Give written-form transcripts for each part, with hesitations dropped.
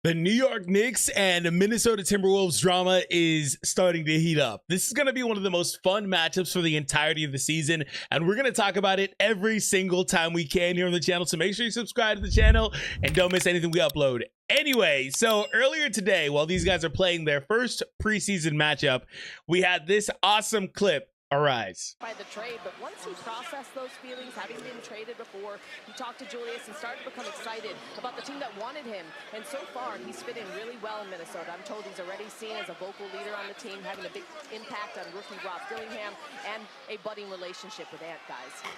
The New York Knicks and Minnesota Timberwolves drama is starting to heat up. This is going to be one of the most fun matchups for the entirety of the season, and we're going to talk about it every single time we can here on the channel, so make sure you subscribe to the channel and don't miss anything we upload. Anyway, so earlier today, while these guys are playing their first preseason matchup, we had this awesome clip arise. By the trade, but once he processed those feelings, having been traded before, he talked to Julius and started to become excited about the team that wanted him. And so far, he's fit in really well in Minnesota. I'm told he's already seen as a vocal leader on the team, having a big impact on rookie Rob Dillingham and a budding relationship with Ant, guys.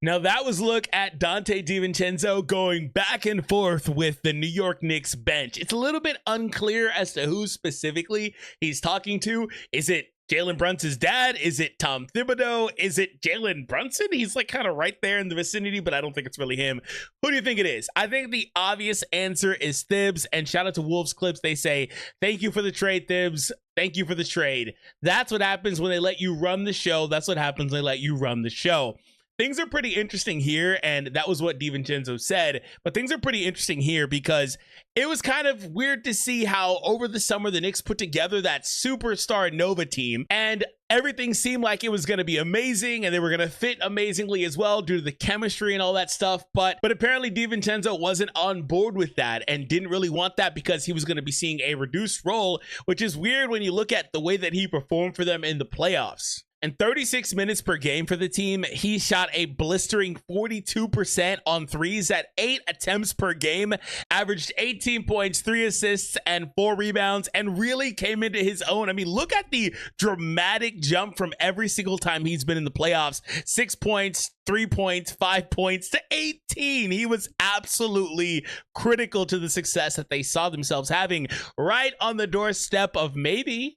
Now that was a look at Donte DiVincenzo going back and forth with the New York Knicks bench. It's a little bit unclear as to who specifically he's talking to. Is it Jalen Brunson's dad? Is it Tom Thibodeau? Is it Jalen Brunson? He's like kind of right there in the vicinity, but I don't think it's really him. Who do you think it is? I think the obvious answer is Thibs, and shout out to Wolves Clips. They say, thank you for the trade, Thibs. Thank you for the trade. That's what happens when they let you run the show. That's what happens when they let you run the show. Things are pretty interesting here, and that was what DiVincenzo said, but things are pretty interesting here because it was kind of weird to see how over the summer the Knicks put together that superstar Nova team, and everything seemed like it was going to be amazing, and they were going to fit amazingly as well due to the chemistry and all that stuff, but apparently DiVincenzo wasn't on board with that and didn't really want that because he was going to be seeing a reduced role, which is weird when you look at the way that he performed for them in the playoffs. In 36 minutes per game for the team, he shot a blistering 42% on threes at 8 attempts per game, averaged 18 points, 3 assists, and 4 rebounds, and really came into his own. I mean, look at the dramatic jump from every single time he's been in the playoffs. 6 points, 3 points, 5 points to 18. He was absolutely critical to the success that they saw themselves having, right on the doorstep of maybe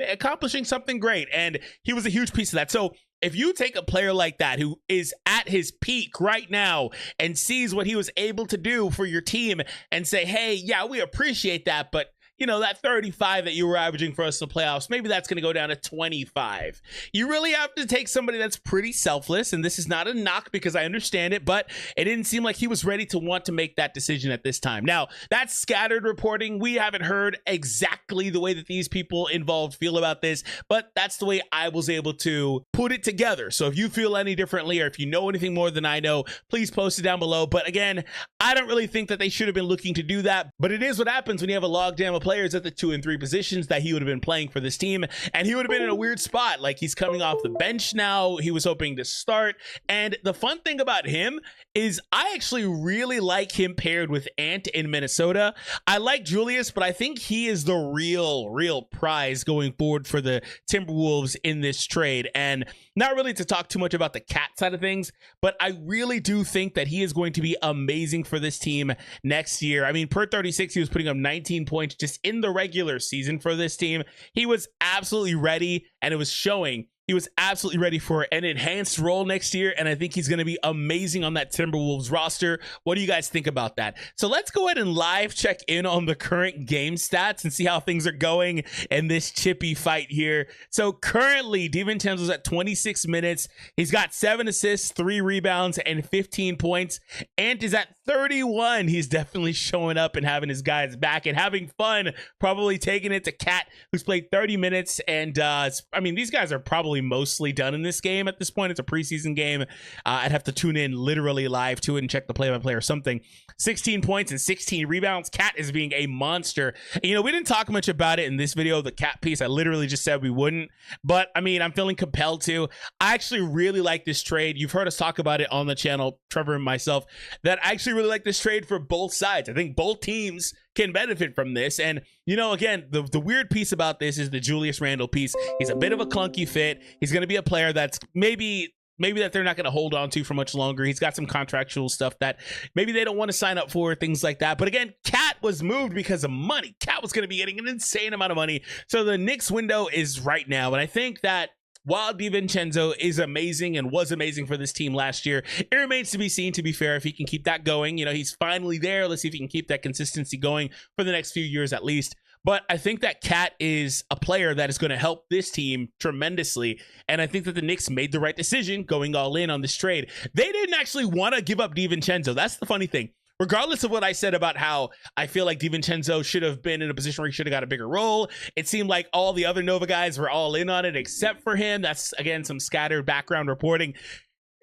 accomplishing something great. And he was a huge piece of that. So if you take a player like that who is at his peak right now and sees what he was able to do for your team and say, hey, yeah, we appreciate that, but you know, that 35 that you were averaging for us in the playoffs, maybe that's going to go down to 25. You really have to take somebody that's pretty selfless, and this is not a knock because I understand it, but it didn't seem like he was ready to want to make that decision at this time. Now, that's scattered reporting. We haven't heard exactly the way that these people involved feel about this, but that's the way I was able to put it together. So if you feel any differently or if you know anything more than I know, please post it down below. But again, I don't really think that they should have been looking to do that, but it is what happens when you have a logjam of players at the 2 and 3 positions that he would have been playing for this team, and he would have been in a weird spot. Like, he's coming off the bench now. He was hoping to start, and the fun thing about him is I actually really like him paired with Ant in Minnesota. I like Julius, but I think he is the real prize going forward for the Timberwolves in this trade. And not really to talk too much about the Cat side of things, but I really do think that he is going to be amazing for this team next year. I mean, per 36, he was putting up 19 points just in the regular season for this team. He was absolutely ready, and it was showing. He was absolutely ready for an enhanced role next year, and I think he's going to be amazing on that Timberwolves roster. What do you guys think about that? So let's go ahead and live check in on the current game stats and see how things are going in this chippy fight here. So currently, DiVincenzo's at 26 minutes. He's got 7 assists, 3 rebounds, and 15 points. Ant is at 31. He's definitely showing up and having his guys back and having fun, probably taking it to Cat, who's played 30 minutes. And I mean, these guys are probably mostly done in this game at this point. It's a preseason game. I'd have to tune in literally live to it and check the play-by-play or something. 16 points and 16 rebounds. Cat is being a monster. And, you know, we didn't talk much about it in this video, the Cat piece. I literally just said we wouldn't, but I mean, I'm feeling compelled to. I actually really like this trade. You've heard us talk about it on the channel, Trevor and myself, that I actually really like this trade for both sides. I think both teams can benefit from this. And, you know, again, the weird piece about this is the Julius Randle piece. He's a bit of a clunky fit. He's going to be a player that's maybe that they're not going to hold on to for much longer. He's got some contractual stuff that maybe they don't want to sign up for, things like that. But again, Cat was moved because of money. Cat was going to be getting an insane amount of money. So the Knicks window is right now. And I think that while DiVincenzo is amazing and was amazing for this team last year, it remains to be seen, to be fair, if he can keep that going. You know, he's finally there. Let's see if he can keep that consistency going for the next few years at least. But I think that Cat is a player that is going to help this team tremendously. And I think that the Knicks made the right decision going all in on this trade. They didn't actually want to give up DiVincenzo. That's the funny thing. regardless of what I said about how I feel like DiVincenzo should have been in a position where he should have got a bigger role, it seemed like all the other Nova guys were all in on it except for him. That's, again, some scattered background reporting.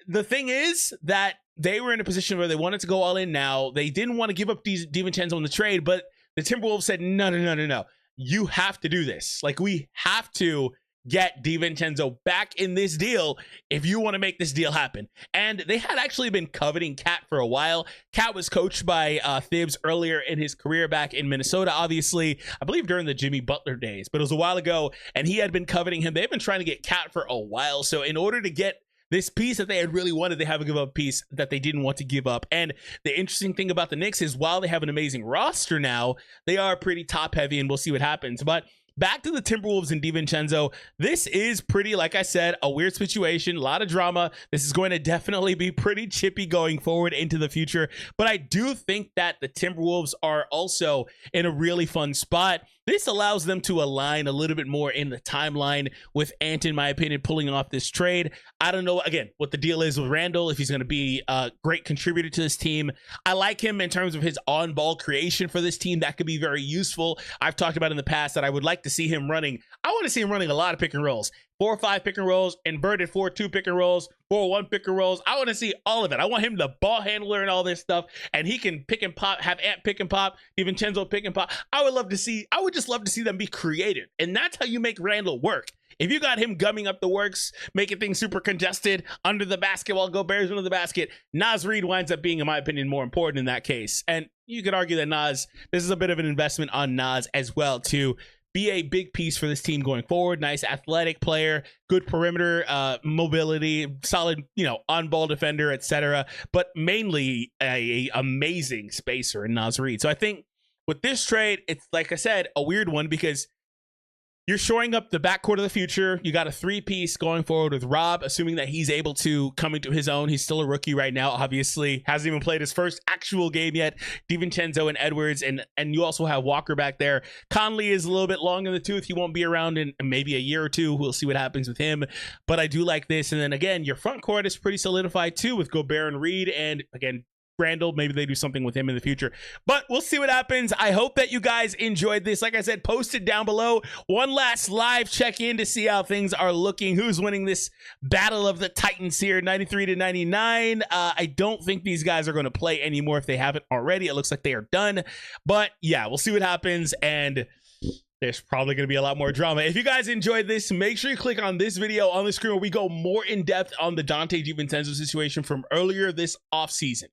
The thing is that they were in a position where they wanted to go all in now. They didn't want to give up DiVincenzo in the trade, but the Timberwolves said, no. You have to do this. Like, we have to get DiVincenzo back in this deal if you want to make this deal happen. And they had actually been coveting Cat for a while. Cat was coached by Thibs earlier in his career back in Minnesota, obviously, I believe during the Jimmy Butler days, but it was a while ago, and he had been coveting him. They've been trying to get Cat for a while. So in order to get this piece that they had really wanted, they have a give up piece that they didn't want to give up. And the interesting thing about the Knicks is while they have an amazing roster now, they are pretty top heavy, and we'll see what happens. But back to the Timberwolves and DiVincenzo. This is pretty, like I said, a weird situation, a lot of drama. This is going to definitely be pretty chippy going forward into the future. But I do think that the Timberwolves are also in a really fun spot. This allows them to align a little bit more in the timeline with Ant, in my opinion, pulling off this trade. I don't know, again, what the deal is with Randall, if he's going to be a great contributor to this team. I like him in terms of his on-ball creation for this team. That could be very useful. I've talked about in the past that I would like to see him running. I want to see him running a lot of pick and rolls. 4-5 pick and rolls, inverted 4-2 pick and rolls, 4-1 pick and rolls. I want to see all of it. I want him the ball handler and all this stuff, and he can pick and pop, have Ant pick and pop, DiVincenzo pick and pop. I would just love to see them be creative, and that's how you make Randall work. If you got him gumming up the works, making things super congested under the basket while Gobert's under the basket, Naz Reid winds up being, in my opinion, more important in that case. And you could argue that this is a bit of an investment on Naz as well, to be a big piece for this team going forward. Nice athletic player, good perimeter mobility, solid, on-ball defender, etc. But mainly a amazing spacer in Naz Reid. So I think with this trade, it's, like I said, a weird one because you're shoring up the backcourt of the future. You got a three-piece going forward with Rob, assuming that he's able to come into his own. He's still a rookie right now, obviously. Hasn't even played his first actual game yet. DiVincenzo and Edwards, and you also have Walker back there. Conley is a little bit long in the tooth. He won't be around in maybe a year or two. We'll see what happens with him. But I do like this. And then, again, your front court is pretty solidified, too, with Gobert and Reed. And, again, Randall, maybe they do something with him in the future, but we'll see what happens. I hope that you guys enjoyed this. Like I said, post it down below. One last live check-in to see how things are looking. Who's winning this battle of the Titans here, 93-99? I don't think these guys are going to play anymore if they haven't already. It looks like they are done, but yeah, we'll see what happens, and there's probably going to be a lot more drama. If you guys enjoyed this, make sure you click on this video on the screen where we go more in depth on the Donte DiVincenzo situation from earlier this offseason.